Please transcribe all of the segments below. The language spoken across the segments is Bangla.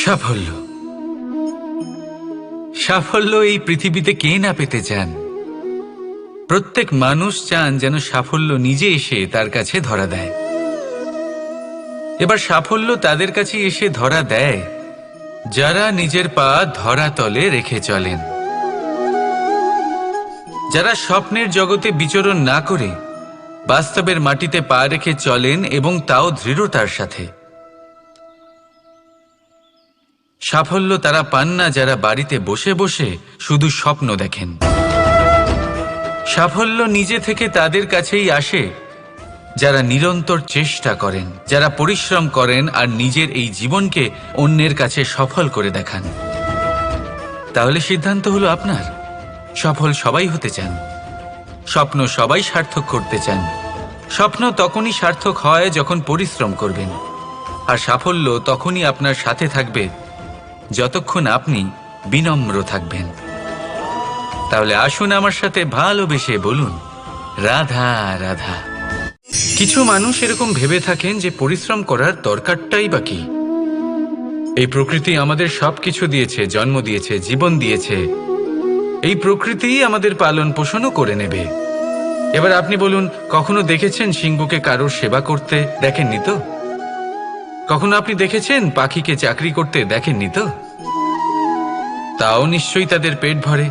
সাফল্য সাফল্য এই পৃথিবীতে কে না পেতে চান? প্রত্যেক মানুষ চান যেন সাফল্য নিজে এসে তার কাছে ধরা দেয়। এবার সাফল্য তাদের কাছে এসে ধরা দেয় যারা নিজের পা ধরাতলে রেখে চলেন, যারা স্বপ্নের জগতে বিচরণ না করে বাস্তবের মাটিতে পা রেখে চলেন এবং তাও দৃঢ়তার সাথে। সাফল্য তারা পান না যারা বাড়িতে বসে বসে শুধু স্বপ্ন দেখেন। সাফল্য নিজে থেকে তাদের কাছেই আসে যারা নিরন্তর চেষ্টা করেন, যারা পরিশ্রম করেন আর নিজের এই জীবনকে অন্যের কাছে সফল করে দেখান। তাহলে সিদ্ধান্ত হলো আপনার। সফল সবাই হতে চান, স্বপ্ন সবাই সার্থক করতে চান। স্বপ্ন তখনই সার্থক হয় যখন পরিশ্রম করবেন, আর সাফল্য তখনই আপনার সাথে থাকবে যতক্ষণ আপনি বিনম্র থাকবেন। তাহলে আসুন আমার সাথে ভালোবেসে বলুন, রাধা রাধা। কিছু মানুষ এরকম ভেবে থাকেন যে পরিশ্রম করার দরকারটাই বা কি? এই প্রকৃতি আমাদের সবকিছু দিয়েছে, জন্ম দিয়েছে, জীবন দিয়েছে। এই প্রকৃতিই আমাদের পালন পোষণও করে নেবে। এবার আপনি বলুন, কখনো দেখেছেন সিংহকে কারোর সেবা করতে? দেখেননি তো? কখনো আপনি দেখেছেন পাখিকে চাকরি করতে? দেখেননি তো? তাও নিশ্চয়ই তাদের পেট ভরে।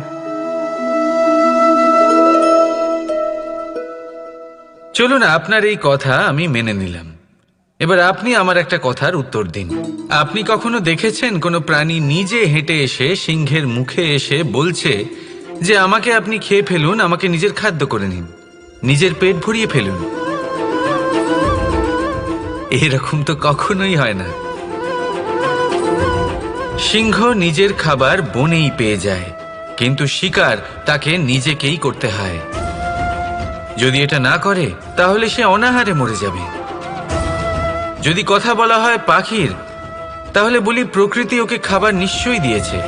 চলুন, আপনার এই কথা আমি মেনে নিলাম। এবার আপনি আমার একটা কথার উত্তর দিন। আপনি কখনো দেখেছেন কোনো প্রাণী নিজে হেঁটে এসে সিংহের মুখে এসে বলছে যে আমাকে আপনি খেয়ে ফেলুন, আমাকে নিজের খাদ্য করে নিন, নিজের পেট ভরিয়ে ফেলুন? এরকম তো কখনোই হয় না। সিংহ নিজের খাবার বনেই পেয়ে যায়, কিন্তু শিকার তাকে নিজেকেই করতে হয়। যদি এটা না করে তাহলে সে অনাহারে মরে যাবে। যদি কথা বলা হয় পাখির, তাহলে বলি প্রকৃতি ওকে খাবার নিশ্চয়ই দিয়েছে,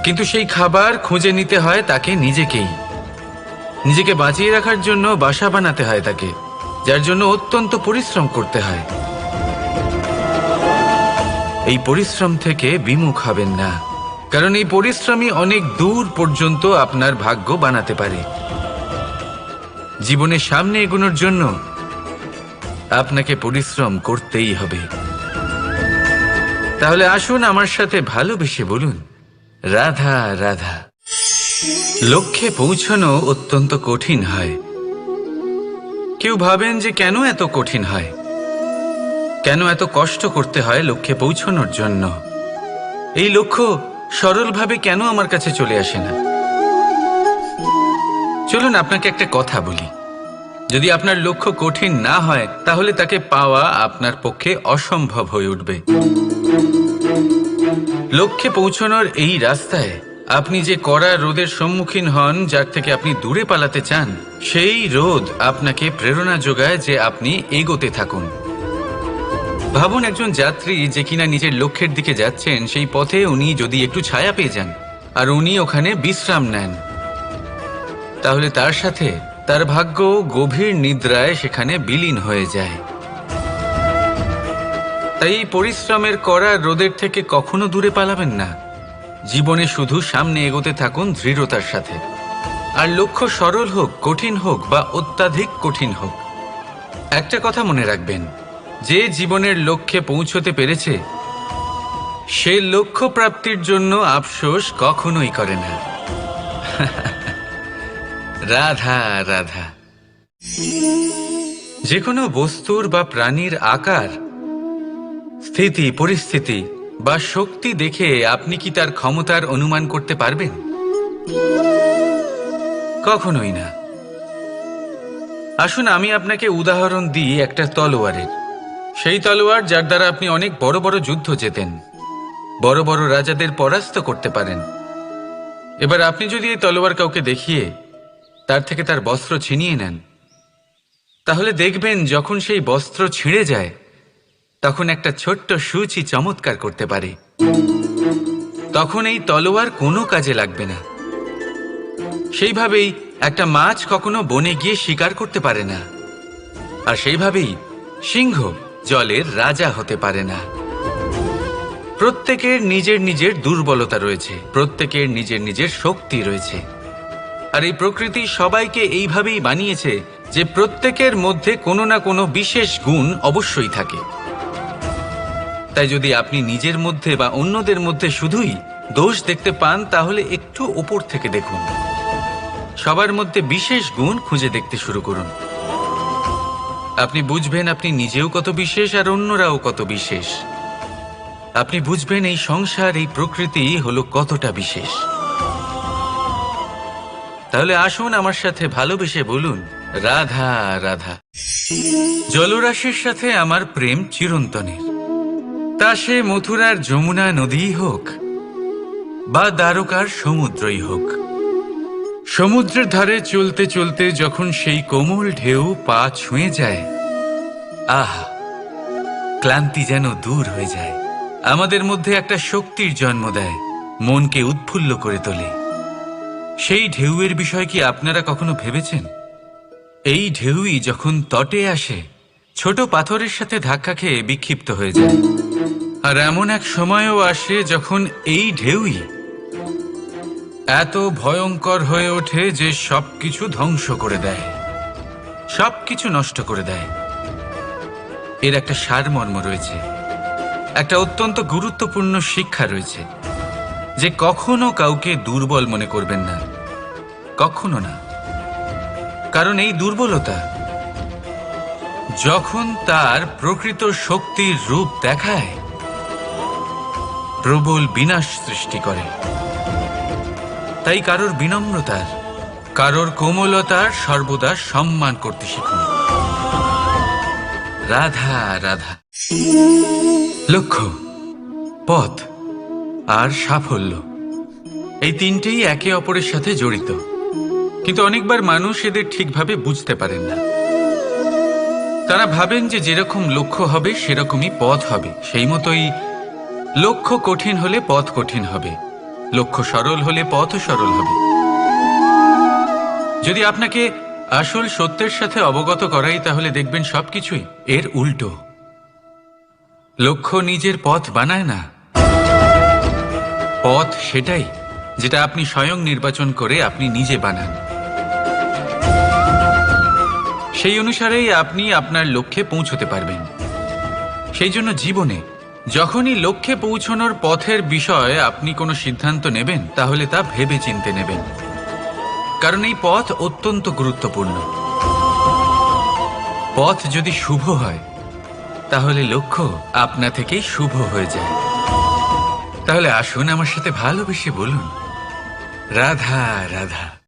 কিন্তু সেই খাবার খুঁজে নিতে হয় তাকে নিজেকেই। নিজেকে বাঁচিয়ে রাখার জন্য বাসা বানাতে হয় তাকে, যার জন্য অত্যন্ত পরিশ্রম করতে হয়। এই পরিশ্রম থেকে বিমুখ হবেন না, কারণ এই পরিশ্রমই অনেক দূর পর্যন্ত আপনার ভাগ্য বানাতে পারে। জীবনের সামনে এগোনোর জন্য আপনাকে পরিশ্রম করতেই হবে। তাহলে আসুন আমার সাথে ভালোবেসে বলুন, রাধা রাধা। লক্ষ্যে পৌঁছানো অত্যন্ত কঠিন হয়। কেউ ভাবেন যে কেন এত কঠিন হয়, কেন এত কষ্ট করতে হয় লক্ষ্যে পৌঁছানোর জন্য? এই লক্ষ্য সরলভাবে কেন আমার কাছে চলে আসে না? চলুন আপনাকে একটা কথা বলি, যদি আপনার লক্ষ্য কঠিন না হয় তাহলে তাকে পাওয়া আপনার পক্ষে অসম্ভব হয়ে উঠবে। লক্ষ্যে পৌঁছানোর এই রাস্তায় আপনি যে কড়া রোদের সম্মুখীন হন, যার থেকে আপনি দূরে পালাতে চান, সেই রোদ আপনাকে প্রেরণা যোগায় যে আপনি এগোতে থাকুন। ভাবুন, একজন যাত্রী যে কিনা নিজের লক্ষ্যের দিকে যাচ্ছেন, সেই পথে উনি যদি একটু ছায়া পেয়ে যান আর উনি ওখানে বিশ্রাম নেন, তাহলে তার সাথে তার ভাগ্য গভীর নিদ্রায় সেখানে বিলীন হয়ে যায়। তাই এই পরিশ্রমের কড়া রোদের থেকে কখনো দূরে পালাবেন না। জীবনে শুধু সামনে এগোতে থাকুন দৃঢ়তার সাথে। আর লক্ষ্য সরল হোক, কঠিন হোক বা অত্যাধিক কঠিন হোক, একটা কথা মনে রাখবেন, যে জীবনের লক্ষ্যে পৌঁছতে পেরেছে সে লক্ষ্য প্রাপ্তির জন্য আফসোস কখনোই করে না। রাধা রাধা। যে কোনো বস্তুর বা প্রাণীর আকার, স্থিতি, পরিস্থিতি বা শক্তি দেখে আপনি কি তার ক্ষমতার অনুমান করতে পারবেন? কখনোই না। আসুন আমি আপনাকে উদাহরণ দিই একটা তলোয়ারের। সেই তলোয়ার যার দ্বারা আপনি অনেক বড় বড় যুদ্ধ জেতেন, বড় বড় রাজাদের পরাস্ত করতে পারেন। এবার আপনি যদি এই তলোয়ার কাউকে দেখিয়ে তার থেকে তার বস্ত্র ছিনিয়ে নেন, তাহলে দেখবেন যখন সেই বস্ত্র ছিঁড়ে যায় তখন একটা ছোট্ট সূচি চমৎকার করতে পারে। তখন এই তলোয়ার কোনো কাজে লাগবে না। সেইভাবেই একটা মাছ কখনো বনে গিয়ে শিকার করতে পারে না, আর সেইভাবেই সিংহ জলের রাজা হতে পারে না। প্রত্যেকের নিজের নিজের দুর্বলতা রয়েছে, প্রত্যেকের নিজের নিজের শক্তি রয়েছে। আর এই প্রকৃতি সবাইকে এইভাবেই বানিয়েছে যে প্রত্যেকের মধ্যে কোনো না কোনো বিশেষ গুণ অবশ্যই থাকে। তাই যদি আপনি নিজের মধ্যে বা অন্যদের মধ্যে শুধুই দোষ দেখতে পান, তাহলে একটু ওপর থেকে দেখুন। সবার মধ্যে বিশেষ গুণ খুঁজে দেখতে শুরু করুন। আপনি বুঝবেন আপনি নিজেও কত বিশেষ আর অন্যরাও কত বিশেষ। আপনি বুঝবেন এই সংসার, এই প্রকৃতি হলো কতটা বিশেষ। তাহলে আসুন আমার সাথে ভালোবেসে বলুন, রাধা রাধা। জলরাশির সাথে আমার প্রেম চিরন্তনের। তা সে মথুরার যমুনা নদীই হোক বা দ্বারকার সমুদ্রই হোক। সমুদ্রের ধারে চলতে চলতে যখন সেই কোমল ঢেউ পা ছুঁয়ে যায়, আহা, ক্লান্তি যেন দূর হয়ে যায়। আমাদের মধ্যে একটা শক্তির জন্ম দেয়, মনকে উৎফুল্ল করে তোলে। সেই ঢেউয়ের বিষয় কি আপনারা কখনো ভেবেছেন? এই ঢেউই যখন তটে আসে, ছোট পাথরের সাথে ধাক্কা খেয়ে বিক্ষিপ্ত হয়ে যায়। আর এমন এক সময়ও আসে যখন এই ঢেউই এত ভয়ঙ্কর হয়ে ওঠে যে সবকিছু ধ্বংস করে দেয়, সবকিছু নষ্ট করে দেয়। এর একটা সারমর্ম রয়েছে, একটা অত্যন্ত গুরুত্বপূর্ণ শিক্ষা রয়েছে, যে কখনো কাউকে দুর্বল মনে করবেন না, কখনো না। কারণ এই দুর্বলতা যখন তার প্রকৃত শক্তির রূপ দেখায়, প্রবল বিনাশ সৃষ্টি করে। তাই কারোর বিনম্রতার, কারোর কোমলতার সর্বদা সম্মান করতে শিখুন। রাধা রাধা। লক্ষ্য, পথ আর সাফল্য, এই তিনটেই একে অপরের সাথে জড়িত। কিন্তু অনেকবার মানুষ এদের ঠিকভাবে বুঝতে পারেন না। তারা ভাবেন যে যেরকম লক্ষ্য হবে সেরকমই পথ হবে। সেই মতোই লক্ষ্য কঠিন হলে পথ কঠিন হবে, লক্ষ্য সরল হলে পথও সরল হবে। যদি আপনাকে আসল সত্যের সাথে অবগত করাই, তাহলে দেখবেন সবকিছুই এর উল্টো। লক্ষ্য নিজের পথ বানায় না, পথ সেটাই যেটা আপনি স্বয়ং নির্বাচন করে আপনি নিজে বানান। সেই অনুসারেই আপনি আপনার লক্ষ্যে পৌঁছতে পারবেন। সেই জন্য জীবনে যখনই লক্ষ্যে পৌঁছানোর পথের বিষয়ে আপনি কোনো সিদ্ধান্ত নেবেন, তাহলে তা ভেবে চিন্তে নেবেন। কারণ এই পথ অত্যন্ত গুরুত্বপূর্ণ। পথ যদি শুভ হয়, তাহলে লক্ষ্য আপনা থেকেই শুভ হয়ে যায়। তাহলে আসুন আমার সাথে ভালোবেসে বলুন, রাধা রাধা।